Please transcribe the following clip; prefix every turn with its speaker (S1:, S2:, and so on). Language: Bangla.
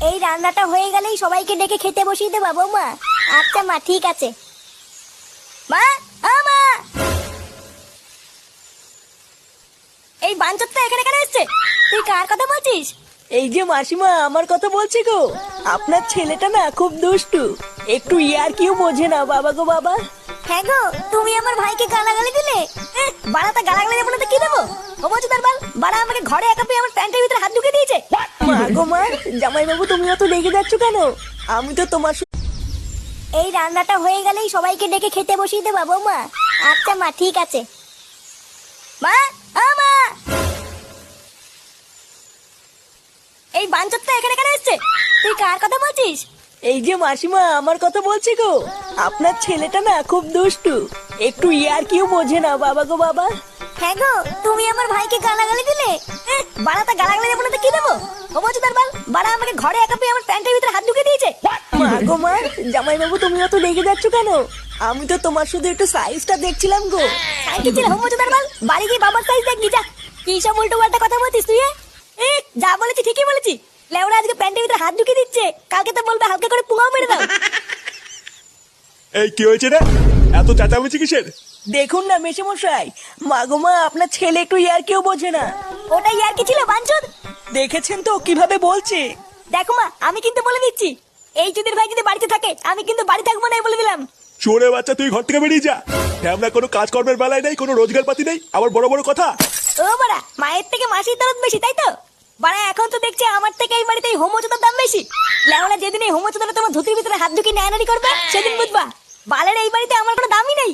S1: এই রান্নাটা হয়ে গেলেই সবাইকে ডেকে খেতে বসিয়ে দেবা বৌমা। আচ্ছা মা, ঠিক আছে। মা, ও মা, এই বাঞ্চতটা এখানে কেন এসছে? তুই কার কথা বলছিস?
S2: এই যে মাসিমা, আমার কথা বলছি গো। আপনার ছেলেটা না খুব দুষ্টু, একটু ইয়ার কিউ বোঝে না বাবা গো বাবা।
S1: হ্যাঁ গো, তুমি আমার ভাইকে গালাগালি দিলে। বাড়াতে গালাগালি দেবো না তো কি দেবো? ও বলছো তার বল, বাড়া আমাকে ঘরে একা পেয়ে আমার প্যান্টের ভিতরে হাত ঢুকে দিয়েছে।
S2: মা গো মা, জামাই বাবু তুমি অত রেগে যাচ্ছ কেন? আমি তো তোমার
S1: এই রান্নাটা হয়ে গেলেই সবাইকে ডেকে খেতে বসিয়ে দেবা বৌমা। আচ্ছা মা, ঠিক আছে। মা, ও মা, এই বাঞ্চতটা এখানে কেন এসছে? তুই কার কথা বলছিস?
S2: এই যে মাসিমা, আমার কথা বলছি গো। আপনার ছেলেটা না খুব দুষ্টু, একটু ইয়ার কিউ বোঝে না বাবা গো বাবা।
S1: হ্যাঁ গো, তুমি আমার ভাইকে গালাগালি দিলে। বাড়াতে গালাগালি দেবো না তো কি দেবো? ও বলছো তার বল, বাড়া আমাকে ঘরে একা পেয়ে আমার প্যান্টের ভিতরে হাত ঢুকে দিয়েছে।
S2: মা গো মা, জামাই বাবু তুমি অত রেগে যাচ্ছ কেন? আমি তো তোমার শুধু একটু সাইজটা দেখছিলাম গো।
S1: কি ছিল হোম বলছো তার বল, বাড়ি গিয়ে বাবার সাইজ দেখবি যা। কি সব উল্টো পাল্টা কথা বলছিস তুই? যা বলেছি ঠিকই বলেছি। লেওরা আজকে প্যান্টের ভিতরে হাত ঢুকে দিচ্ছে, কালকে তো বলবে হালকা করে পুঙাও মেরে দাও।
S3: এই কি হয়েছে রে? এত চেঁচামেচি কিসের?
S2: দেখুন না মেশামশাই, মা গো মা, আপনার ছেলে একটু ইয়ার কেউ বোঝে না।
S1: ওটাই আর কি ছিল বাঞ্চদ?
S2: দেখেছেন তো কিভাবে বলছে।
S1: দেখো মা, আমি কিন্তু বলে দিচ্ছি, এই চুদির ভাই যদি বাড়িতে থাকে আমি কিন্তু বাড়ি থাকবো না, বলে দিলাম।
S3: চোরে বাচ্চা, তুই ঘর থেকে বেরিয়ে যা। আমরা কোনো কাজকর্মের বেলায় নেই, কোনো রোজগার পাতি নেই, আবার বড় বড় কথা।
S1: ও বাড়া, মায়ের থেকে মাসির দরদ বেশি, তাই তো? বাড়া এখন তো দেখছি আমার থেকে এই বাড়িতে এই হোমোচোদার দাম বেশি। লেওলা যেদিন এই হোমোচোদারা তোমার ধুতির ভিতরে হাত ঢুকিয়ে নেয়ানারি করবে সেদিন বুঝবা বালের এই বাড়িতে আমার কোনো দামই নেই।